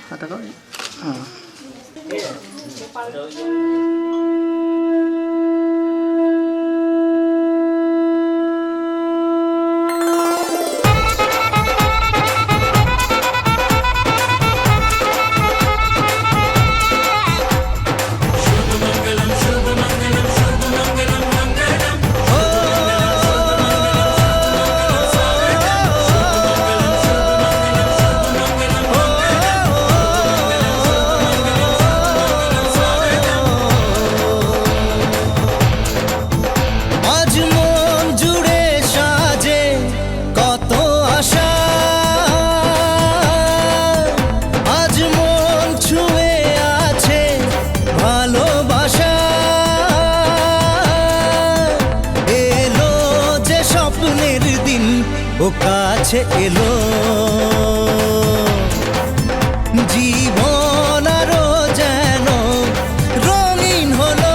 katakan. ও কাছে এলো জীবন আরো যেন রঙিন হলো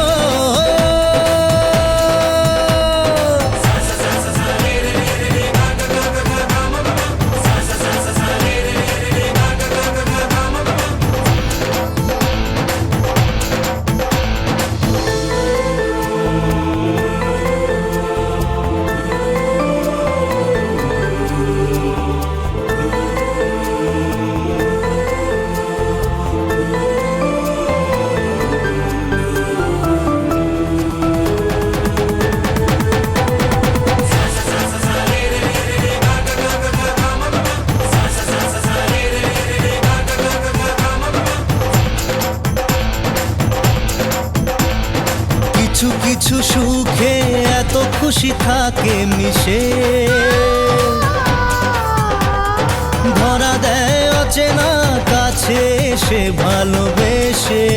কিছু কিছু সুখে এত খুশি থাকে মিশে ধরা দেয় অচেনা কাছে সে ভালোবেসে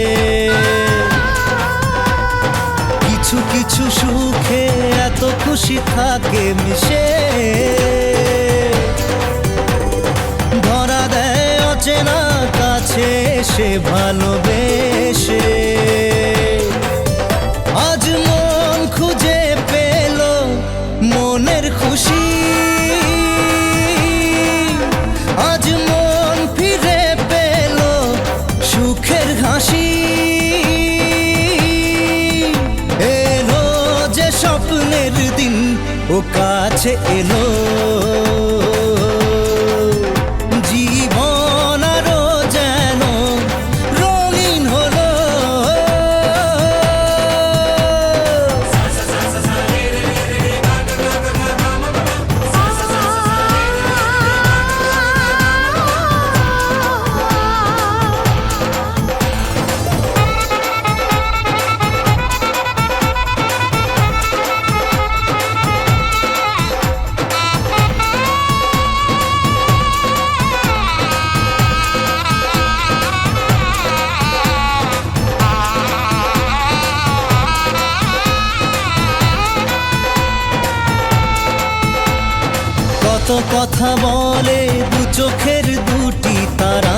কিছু কিছু সুখে এত খুশি থাকে মিশে ধরা দেয় অচেনা কাছে সে ভালোবেসে আজ মন খুঁজে পেল মনের খুশি আজ মন ফিরে পেল সুখের হাসি এলো যে স্বপ্নের দিন ও কাছে এলো জীবন আরো যেন রঙিন হলো কত কথা বলে দু চোখের দুটি তারা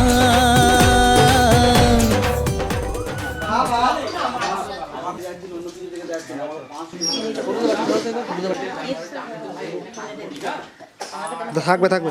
থাকবে থাকবে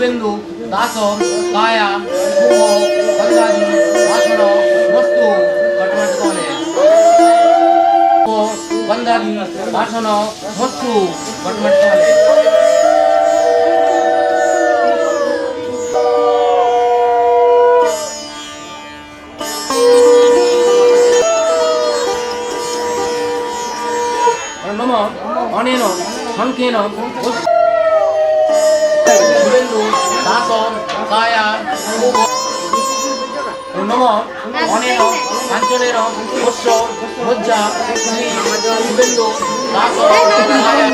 शुभेन्दु दास काया शुभ गंगाधि भाषण वस्तु कटमटकले गंगाधि भाषण वस्तु कटमटकले नम अनेन शंखेन शुभेन्दु दास काया नम अनेन कांचनेर पुष्प मज्जा शुभेन्दु दास काया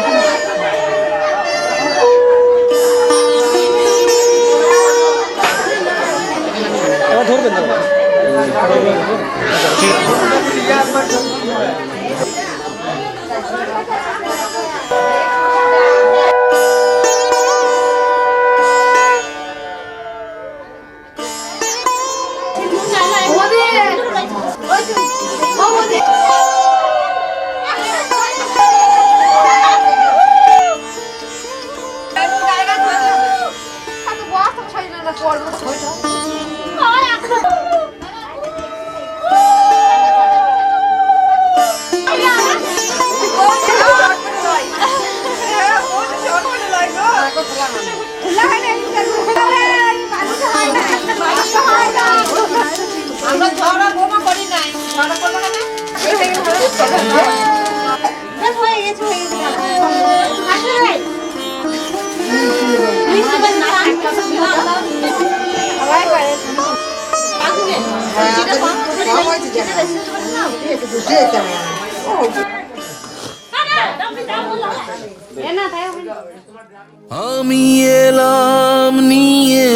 আমি এলাম নিয়ে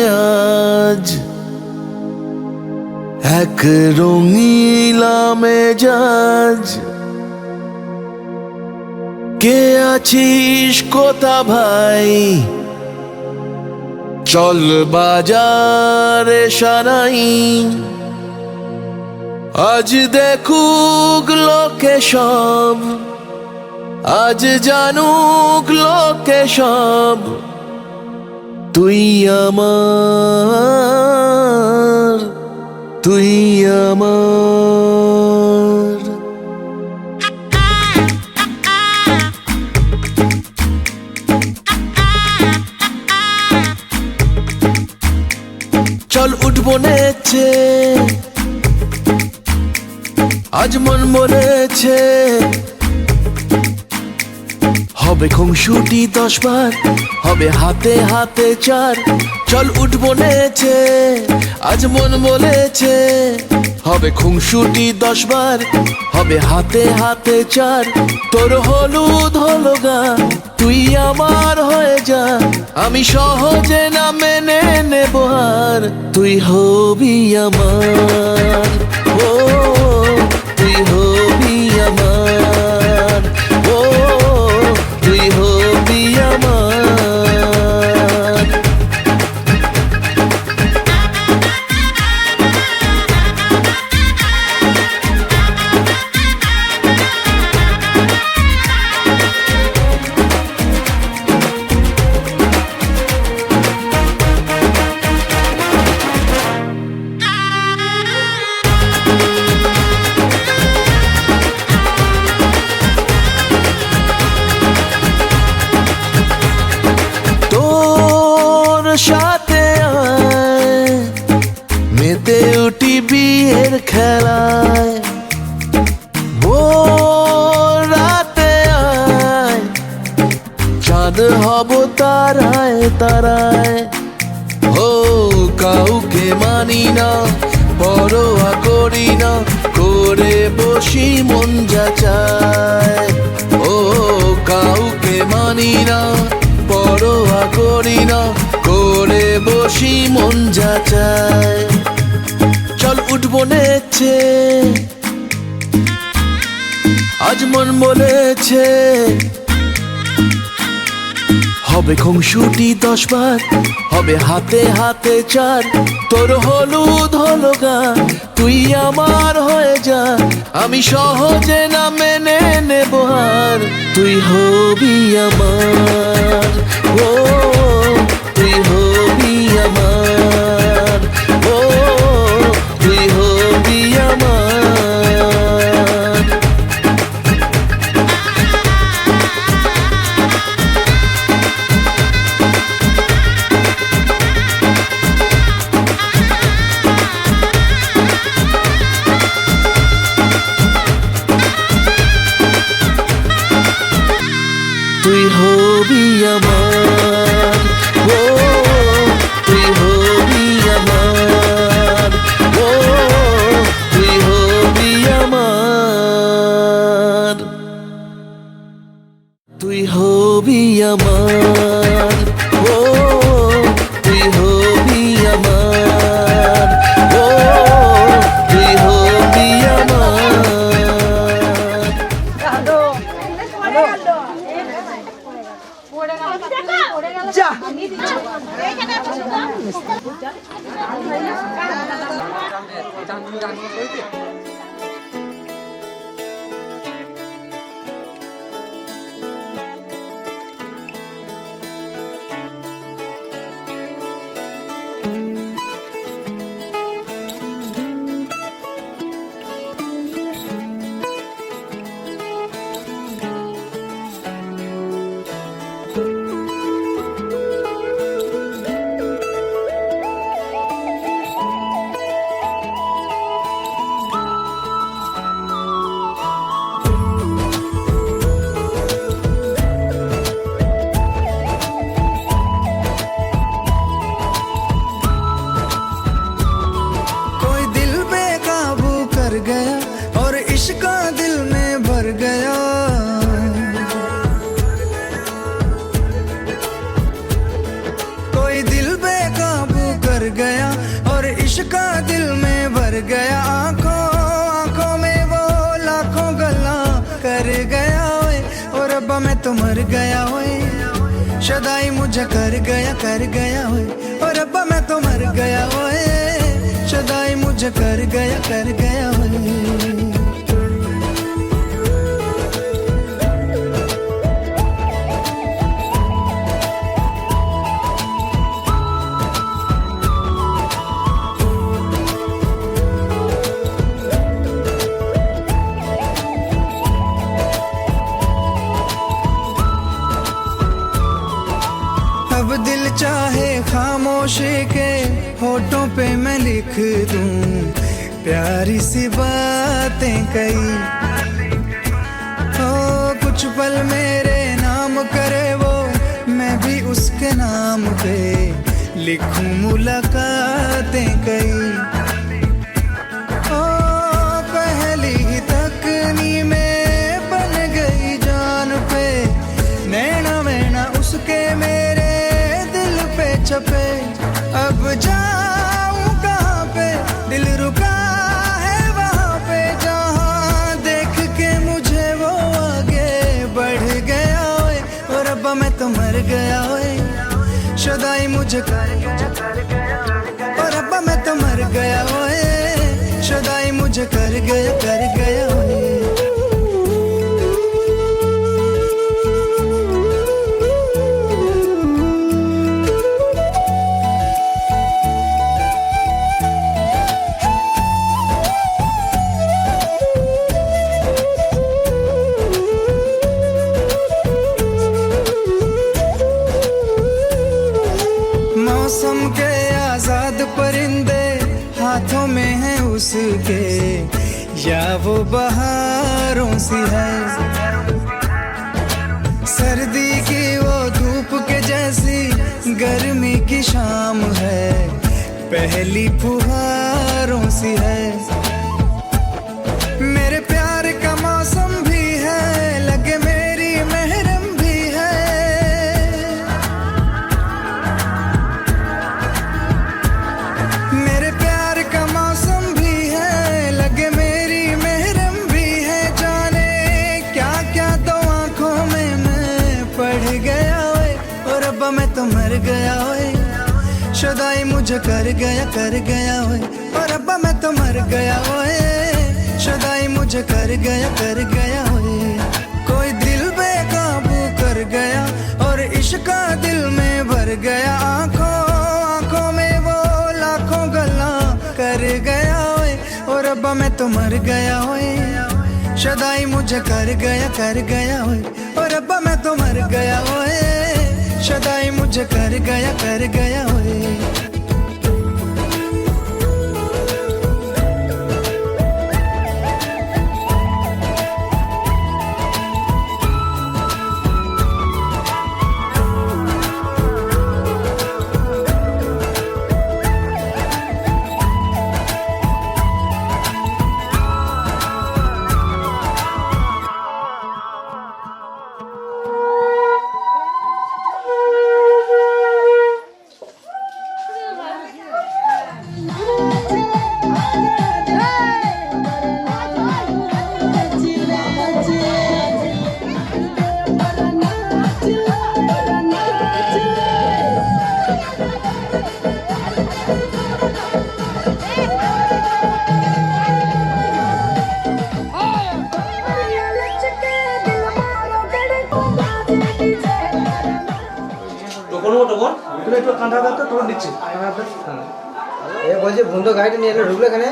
আজ এক রঙিলা মেজাজ কে আছিস কোথা ভাই চল বাজারে সানাই আজ দেখুক লোকে সব আজ জানুক লোকে সব তুই আমার তুই আমার চল উঠবো নেচে আজ মন বলেছে হবে খুংসুটি 10 বার হবে হাতে হাতে চার চল উঠবো নেচে আজ মন বলেছে হবে খুংসুটি 10 বার হবে হাতে হাতে চার তোর হলুদ হলো গা তুই আমার হয়ে যা আমি সহজে না মেনে নেব আর তুই হবি আমার ও তুই হবি আমার ও তুই হবি আমার সাথে আয় মেতে উঠি বিয়ের খেলায় ভোর রাতে আয় চাঁদ হব তারায় তারায় ও কাউকে মানি না পরোয়া করি না করে বসি মন যা চায় ও কাউকে মানি না পরোয়া করি না করে বসি মন যা চায় চল উঠবো নেচে আজ মন বলেছে হবে খুংসুটি 10 বার হবে হাতে হাতে চার তোর হলুদ হলো গা তুই আমার হয়ে যা আমি সহজে না মেনে নেব আর তুই হবি আমার ও তুই হবি তুই হবি আমার, ও তুই হবি আমার, ও তুই হবি আমার, তুই হবি আমার, ও তুই হবি আমার, ও তুই হবি আমার। যা कोई दिल बेकाबू कर गया और इश्क दिल में भर गया, कोई दिल बेकाबू कर गया और इश्क दिल में भर गया। आंखों आंखों में वो लाखों गल्ला कर गया ओए, और रब्बा मैं तो मर गया ओए, शदाई मुझे कर गया ओए, और रब्बा मैं तो मर गया ओए, शदाई मुझे कर गया ओए। अब दिल चाहे खामोशी के होठों पे मैं लिख दूं प्यारी सी बातें कई, ओ कुछ पल मेरे नाम करे वो, मैं भी उसके नाम पे लिखूं मुलाकातें कई। ओ पहली ही तकनी में बन गई जान पे, नैना वैना उसके मेरे पे छपे। अब जाऊं कहाँ पे, दिल रुका है वहाँ पे, जहाँ देख के मुझे वो आगे बढ़ गया ओए, और रब्बा मैं तो मर गया ओए, शदाई मुझे कर गया, और रब्बा मैं तो मर गया ओए, शदाई मुझे कर गया ओए। मौसम के आजाद परिंदे हाथों में हैं उसके, या वो बहारों सी है, सर्दी की वो धूप के जैसी गर्मी की शाम है, पहली फुहारों सी है। मेरे प्यार का मौसम भी है, लगे मेरी महरम भी है, मेरे प्यार का मौसम भी है, लगे मेरी महरम भी है, जाने क्या क्या तो आंखों में मैं पढ़ गया ओए, और रब्बा मैं तो मर गया ओए, शदाई मुझे कर गया ओए, और रब्बा मैं तो मर गया ओए, शदाई मुझे कर गया ओए। कोई दिल बेकाबू कर गया और इश्क दिल में भर गया, आंखों आंखों में वो लाखों गल्ला कर गया ओए, और रब्बा मैं तो मर गया ओए, शदाई मुझे कर गया ओए, और रब्बा मैं तो मर गया ओए, शदाई मुझे कर गया ओए। অনুমোটো বোন তুমি একটু কাঁধা দাও তো তোর নিচ্ছে কাঁধা দাও। হ্যাঁ। এ বলছে বন্ধু গাড়িটা নিয়ে এলো ঢুকলো এখানে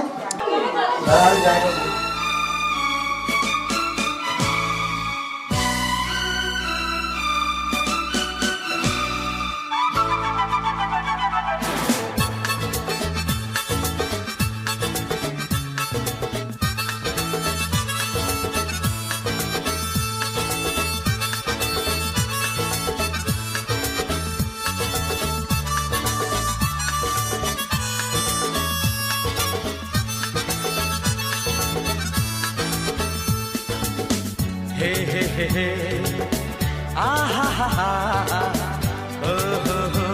हे हे हे हे आ हा हा हा ओ हो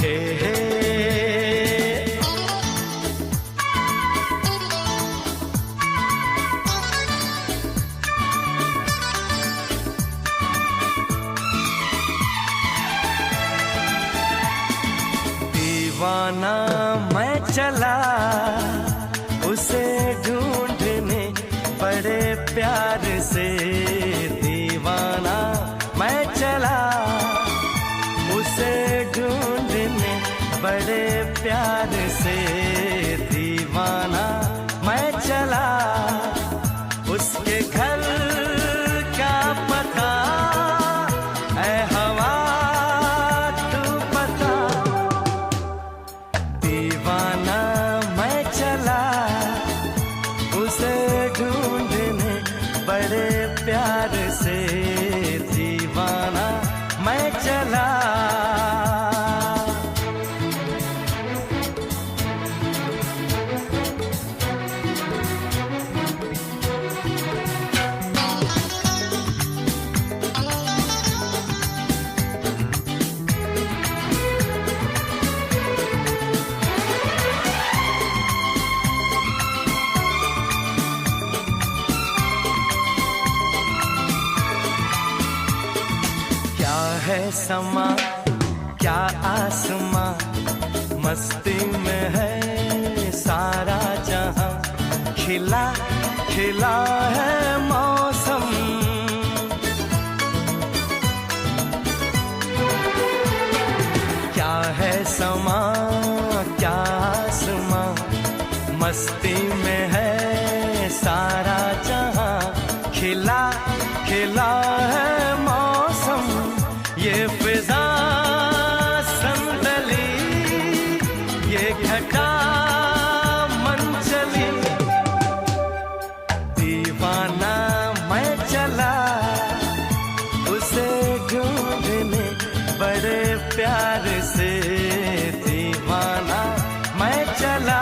हे हे दीवाना मैं चला उसे ढूंढने बड़े प्यार से दीवाना मैं चला उसे ढूंढने बड़े प्यार से दीवाना मैं चला उसके घर का पता ऐ हवा तू पता दीवाना मैं चला उसे ढूंढने बड़े प्यार से दीवाना मैं चला क्या है समा क्या आसमां मस्ती में है सारा जहां खिला खिला है मौसम क्या है समा क्या आसमां मस्ती में है सारा जहां खिला खिला है मौसम ये फिजा संदली ये घटा मन चली दीवाना मैं चला उसे ढूंढने बड़े प्यार से दीवाना मैं चला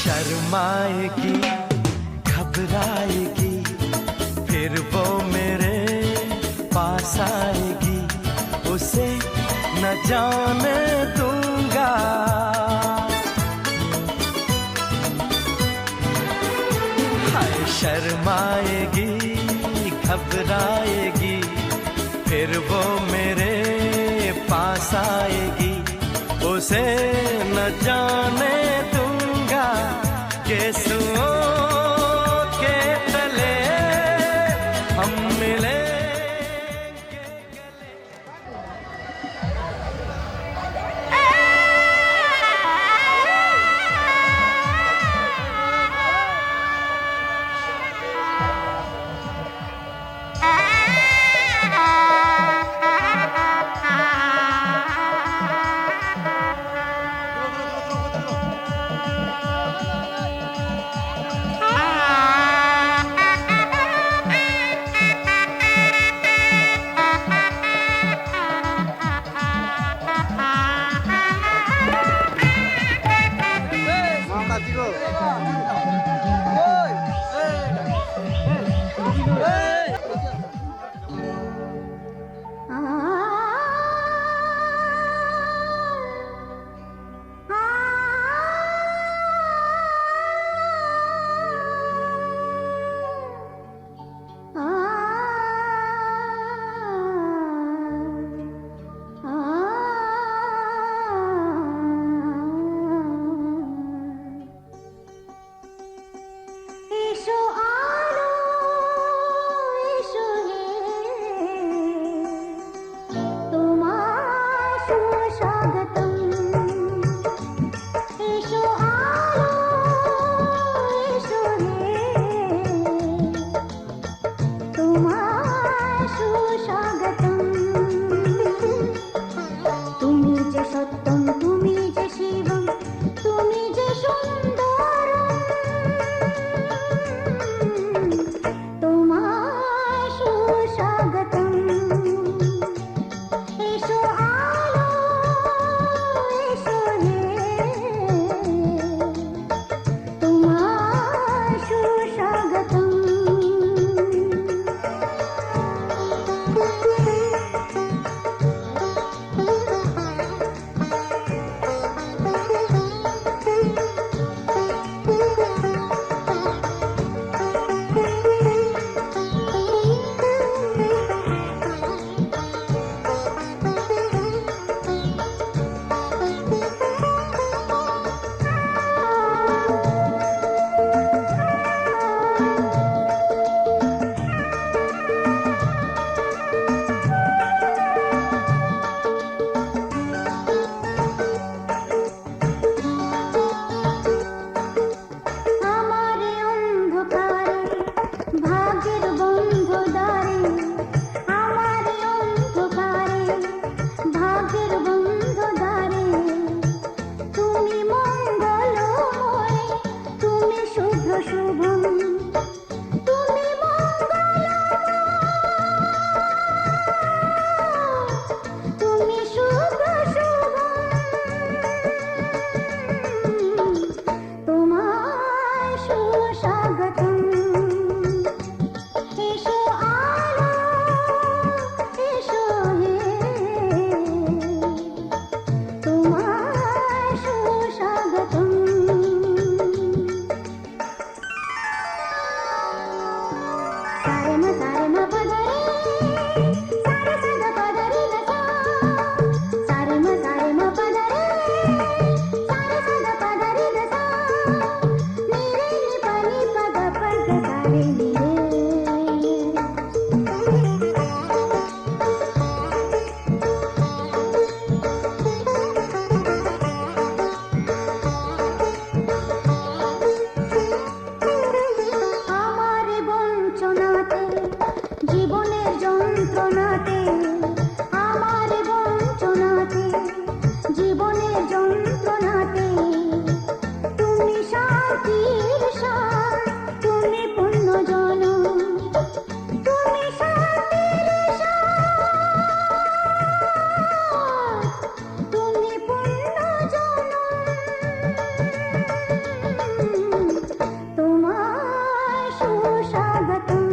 शर्माएगी घबराएगी फिर वो मेरे पास आएगी उसे न जाने दूंगा हाय शर्माएगी घबराएगी फिर वो मेरे पास आएगी उसे न जाने दूंगा केसुओं के तले हम मिले এসো আলো এসো হে তোমার সুস্বাগতম তুমি যে সত্যম তুমি যে শিবম তুমি যে সুন্দরম তোমার সুস্বাগতম এসো আলো এসো হে তোমার সুস্বাগতম আমার অন্ধকারে ভাগ্যের বন্ধ দ্বারে আমার অন্ধকারে ভাগ্যের বন্ধ দ্বারে তুমি মঙ্গলময় তুমি শুভ শুভম তুমি মঙ্গলময় তুমি শুভ শুভম তোমার সুস্বাগতম এসো আলো এসো হে তোমার সুস্বাগতম সারে মা পদরে সারে সদ পদরে দসা সারে মা পদরে सारे सद पदरे दसा मेरे नि पनि पद पद सारे আমার বঞ্চনাতে জীবনের যন্ত্রণাতে আমার বঞ্চনাতে জীবনের যন্ত্রণাতে তুমি শান্তির সার তুমি পূর্ণ জন তুমি শান্তির সার তুমি পূর্ণ জন তোমার সুস্বাগতম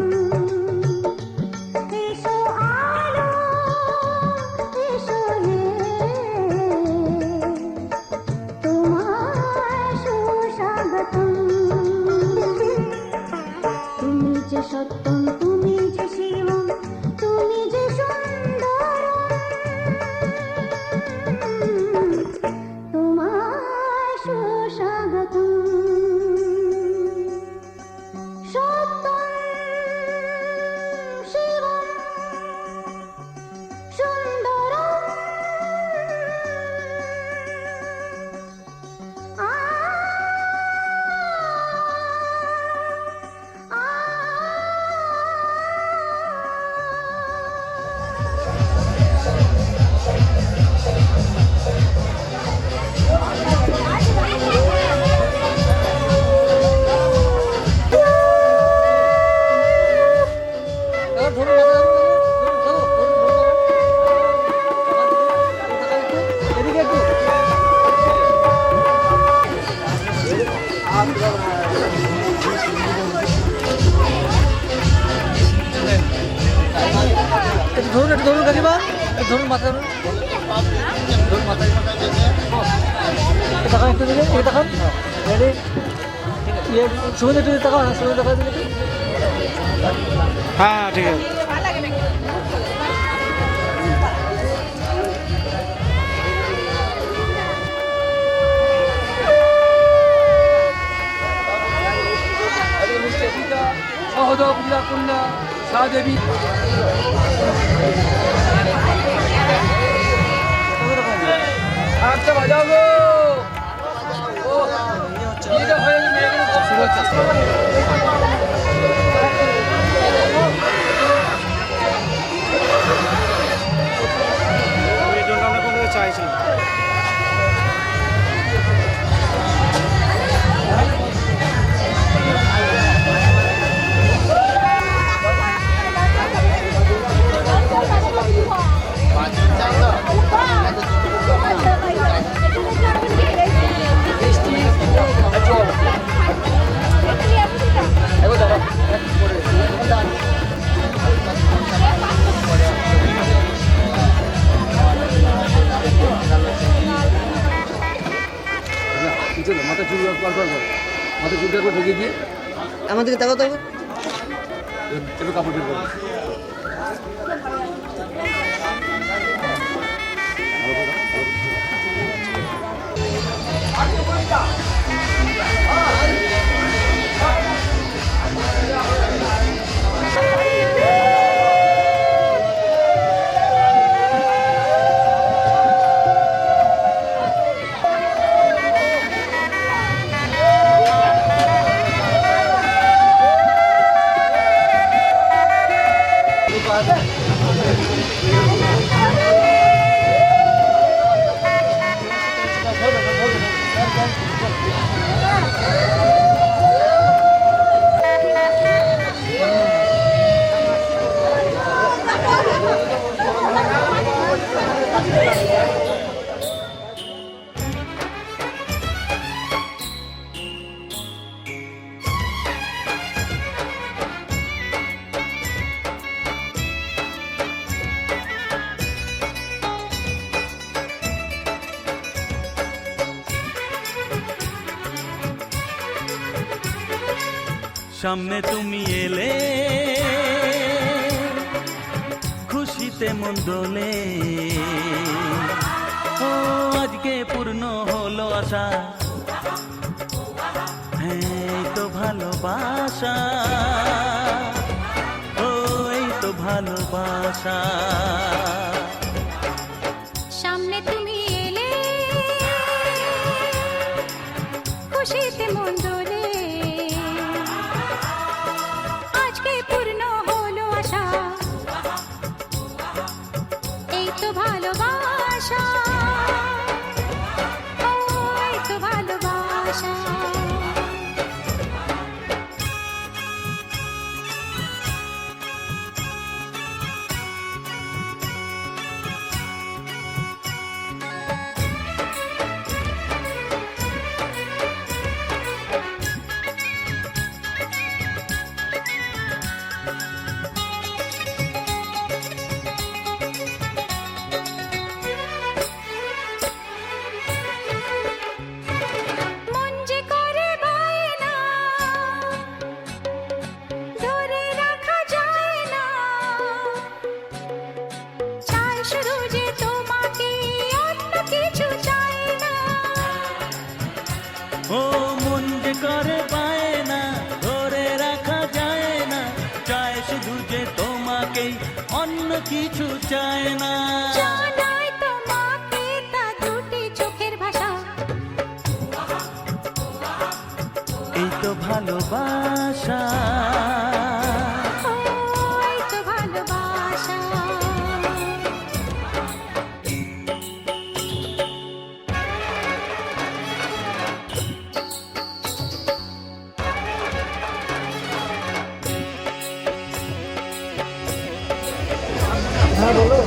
এসো আলো এসো হে তোমার সুস্বাগতম তুমি যে সত্যম তুমি যে শিবম তুমি যে সুন্দরম তোমার সুস্বাগতম সত্যম শিবম সুন্দরম আ আ ধরুন একটু ধরুন কাকিমা ধরুন মাথা ধরুন মাথায় দেখান একটু দিকে এই দেখান রেডি ইয়ে সুমন একটু দেখাও না সুমন দেখা দিলে হ্যাঁ ঠিক আছে সহদেব পূজা কন্যা সাদেবী আচ্ছা বাজাবো ও এই জন্য আমরা কোনো চাইছিলাম। মাথা চুল মাথা চুলটা করে ঢুকিয়ে দিয়ে আমাদেরকে তাকাও তো একটু কাপড় বের করো। সামনে তুমি এলে খুশিতে মন দোলে, ও আজকে পূর্ণ হলো আশা, হ্যাঁ এই তো ভালোবাসা, ও এই তো ভালোবাসা। সামনে তুমি এলে খুশিতে মন দোলে, আজকে পূর্ণ হলো আশা, এই তো ভালোবাসা, ও এই তো ভালোবাসা। ও মন যে করে পায় না, ধরে রাখা যায় না, চায় শুধু যে তোমাকেই, অন্য কিছু চায় না। জানাই তোমাকে তা দুটি চোখের ভাষা, এই তো ভালোবাসা, ও এই তো ভালোবাসা। হ্যাঁ বলো।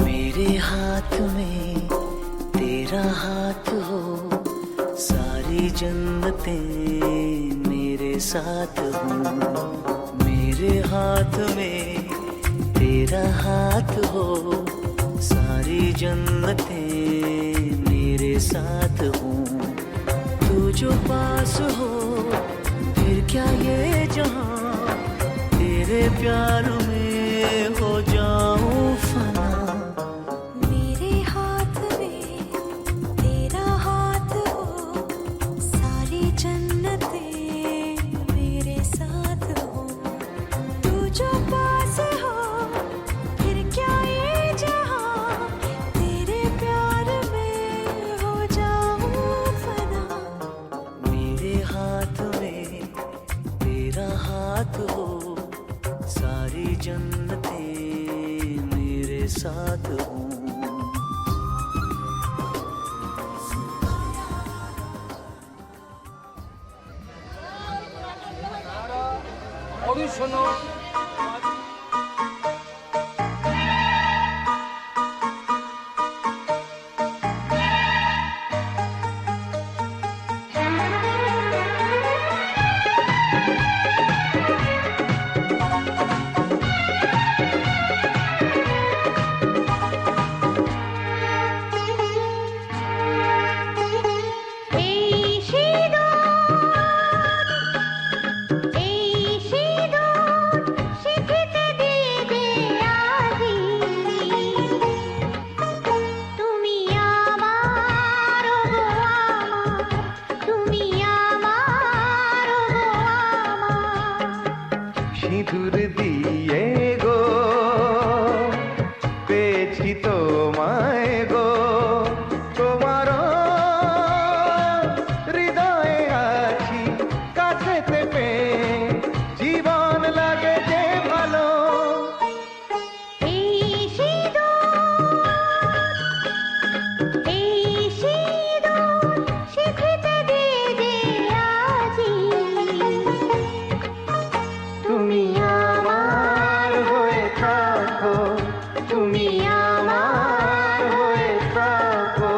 मेरे हाथ में तेरा हाथ हो, सारी जन्नतें मेरे साथ हो, मेरे हाथ में तेरा हाथ हो, सारी जन्नतें मेरे साथ हो। तू जो पास हो फिर क्या ये जहां, तेरे प्यार में हो जाऊं फना। मेरे हाथ में तेरा हाथ हो, सारी जन्नतें मेरे साथ हो। तू जो पास हो फिर क्या ये जहां, तेरे प्यार में हो जाऊं फना। मेरे हाथ में तेरा हाथ हो, सारी जन्नतें मेरे साथ हो। শোনো সিঁদুর দিয়ে গো পেয়েছি তোমায় গো, তোমার হৃদয়ে আছি কাছেতে পেয়ে, জীবন লাগে যে ভালো। তুমি আমার হয়ে থাকো, তুমি আমার হয়ে থাকো।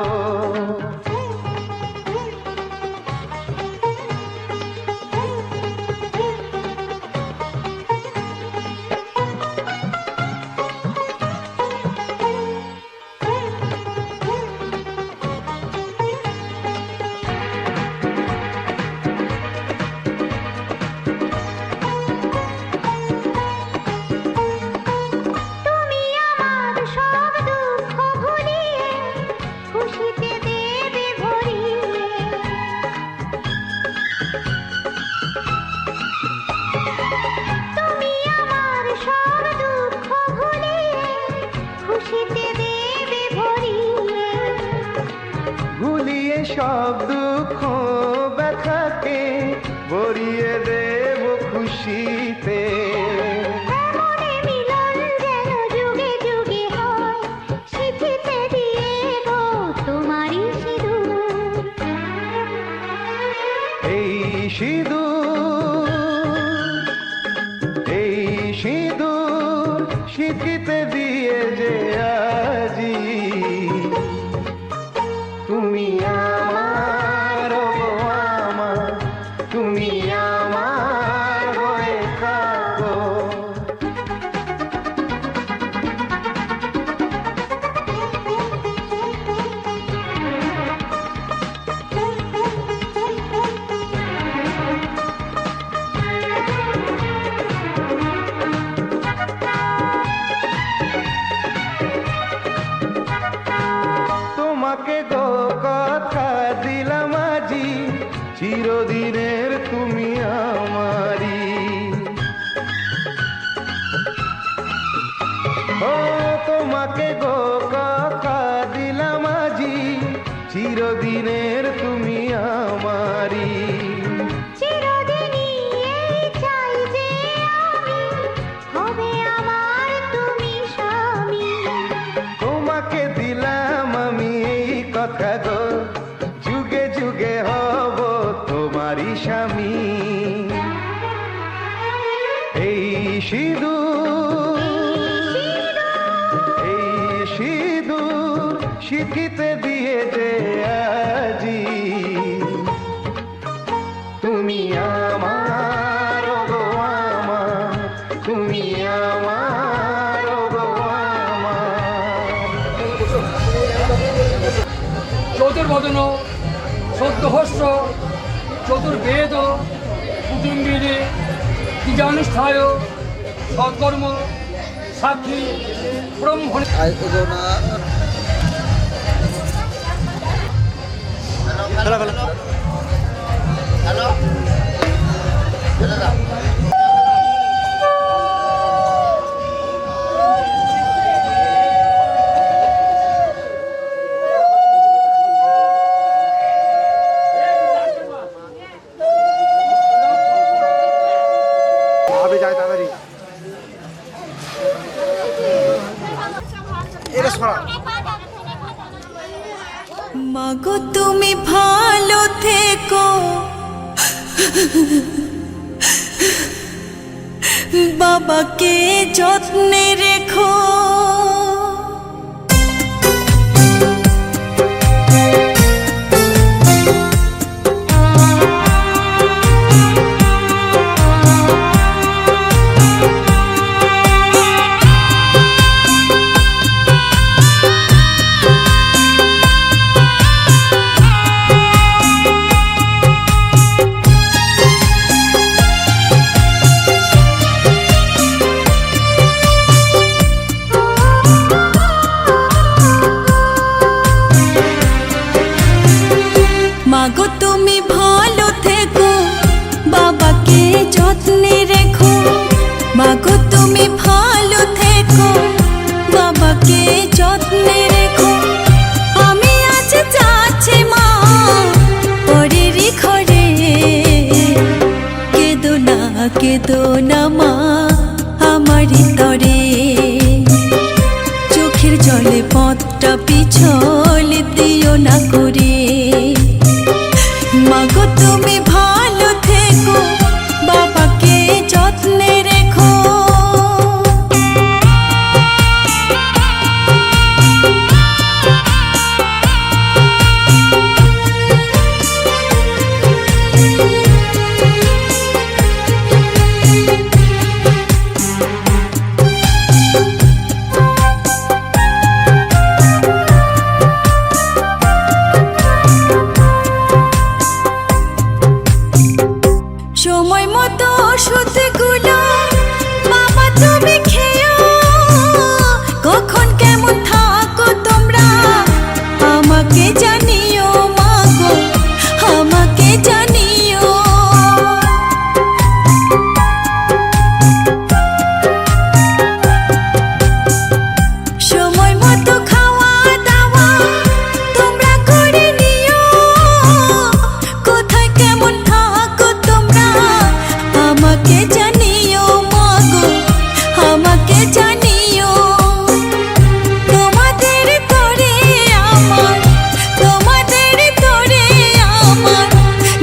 ভুলিয়ে সব দুঃখ ব্যথাকে ভরিয়ে দেব খুশিতে। এই সিঁদুর, এই সিঁদুর সিঁথিতে দিয়ে যে আজি, তুমি আমার গো আমার, তুমি আমার হয়ে থাকো। তোমাকে গো কথা দিলাম আজি, চিরদিনের তুমি আমারি। ও তোমাকে গো কথা দিলাম আজি, চিরদিনের তুমি আমারি। তোমাকে দিলাম আমি এই কথা গো, যুগে যুগে হব তোমারই স্বামী। এই সিঁদুর, এই সিঁদুর সিঁথিতে দিয়ে যে আজি, বদন সদ্যহস্য চতুর্বেদ কুটুম্বিনী দ্বিজানুষ্ঠায় সৎকর্ম সাক্ষী ব্রহ্মণ। মাগো তুমি ভালো থেকো, বাবাকে যত্নে রেখো। মাগো তুমি ভালো থেকো, বাবাকে যত্নে রেখো। মাগো তুমি ভালো থেকো, বাবাকে যত্নে রেখো। আমি আজ যাচ্ছি মা পরেরই ঘরে, কেঁদো না মা আমারই তরে। চোখের জলে পথটা পিছল দিও না করে। মাগো তুমি ভালো থেকো, বাবাকে যত্নে রেখো। সময় মতো ওষুধগুলো বাবা তুমি খেও। কখন কেমন থাকো তোমরা আমাকে জানিও মাগো, আমাকে জানিও। সময় মতো খাওয়া দাওয়া তোমরা করে নিও। কোথায় কেমন থাকো তোমরা আমাকে জানিও মাগো, আমাকে জানিও। তোমাদের তরে আমার, তোমাদের তরে আমার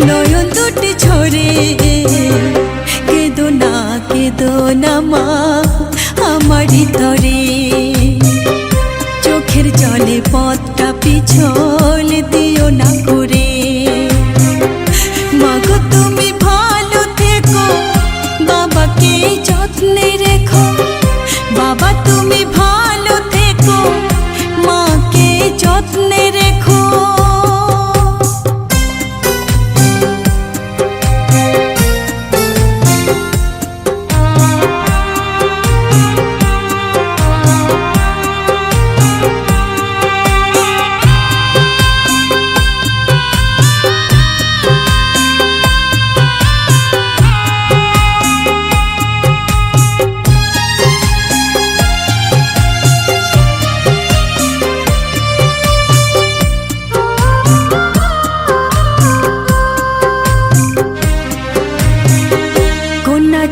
নয়ন দুটি ঝরে। কেঁদো না মা আমারই তরে। চোখের জলে পথটা পিছল দিও না করে। মাগো তুমি ভালো থেকো, বাবাকে যত্নে রেখো। বাবা তুমি ভালো থেকো, মাকে যত্নে রেখো।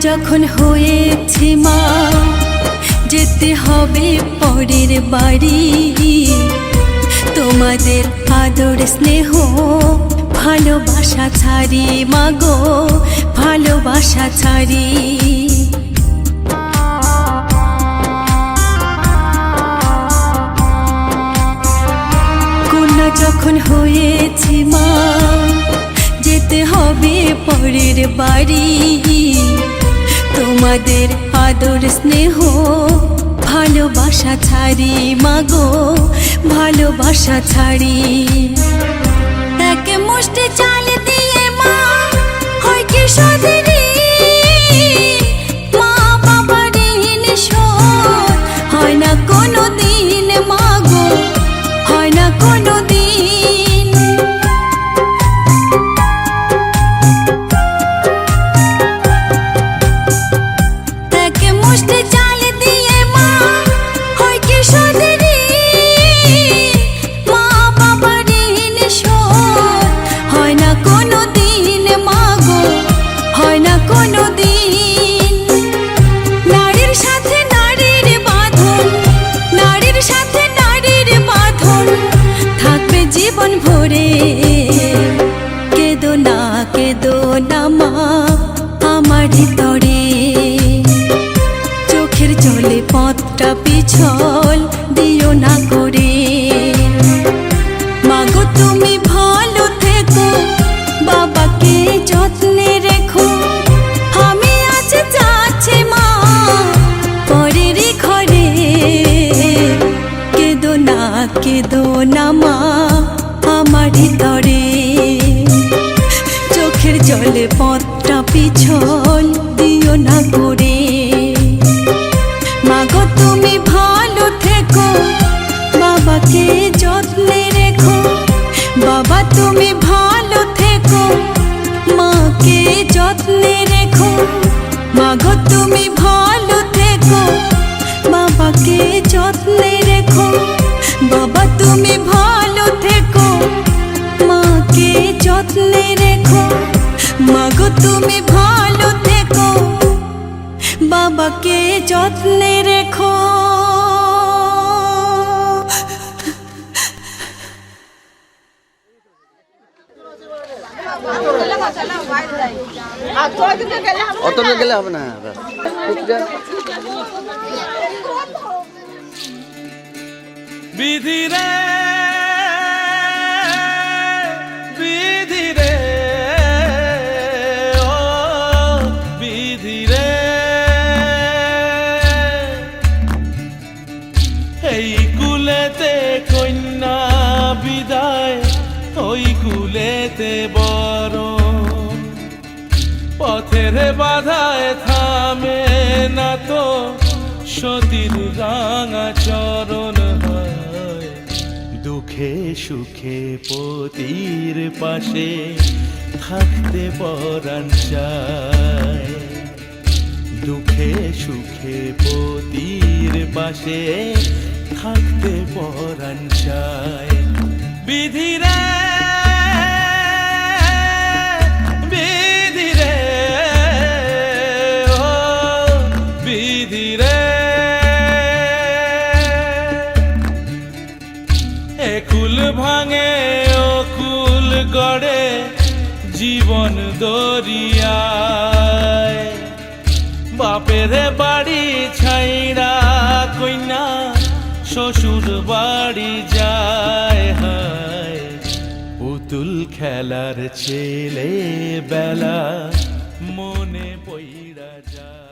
যখন হয়েছে মা যেতে হবে পরের বাড়ি। তোমাদের আদর স্নেহ ভালোবাসা ছাড়ি মাগো, ভালোবাসা ছাড়ি। কন্যা যখন হয়েছে মা যেতে হবে পরের বাড়ি। তোমাদের আদর স্নেহ ভালোবাসা ছাড়ি মাগো, ভালোবাসা ছাড়ি। শোধ ঋণ, মা বাবার ঋণ শোধ হয় না কোনো দিন, মাগো হয় না কোনো দিন। এক মুষ্টি চাল দিয়ে মা হয় কি শোধ ঋণ, মা বাবার ঋণ শোধ হয় না কোনো দিন, মাগো হয় না কোনো দিন। নারীর সাথে নারীর বাঁধন, নারীর সাথে নারীর বাঁধন থাকবে জীবন ভরে। কেঁদো না মা আমার তরে, চোখের জলে পথটা পিছল দিও না করে। মাগো তুমি ভালো থেকো, বাবাকে যত্নে রেখো। আমি আজ যাচ্ছি মা পরের ঘরে। কেঁদো না মা আমার তরে, চোখের জলে পথটা পিছল দিও না করে। মাগো তুমি ভালো থেকো, বাবাকে যত্নে রেখো। বাবা তুমি ভালো থেকো, মাকে যত্নে রেখো। মাগো তুমি ভালো থেকো, বাবাকে যত্নে রেখো। বাবা তুমি ভালো থেকো, মাকে যত্নে রেখো। মাগো তুমি ভালো থেকো, বাবাকে যত্নে রেখো। অত গেলে হবে না। বিধি রে বিধি রে ও বিধি রে, এই কুলেতে কন্যা বিদায়, ওই কুলেতে বড়। পথের বাধায় থামে না তো সতীর রাঙা চরণ হয়। দুঃখে সুখে পতির পাশে থাকতে পরাণ চায়। দুঃখে সুখে পতির পাশে থাকতে পরাণ চায়। বিধি রে বিধি রে ও বিধি রে, একুল ভাঙে ও কুল গড়ে জীবন দরিয়ায়। বাপের বাড়ি ছাইড়া কইনা শ্বশুর বাড়ি যায়। হায় পুতুল খেলার ছেলে বেলা মনে পইড়া যায়।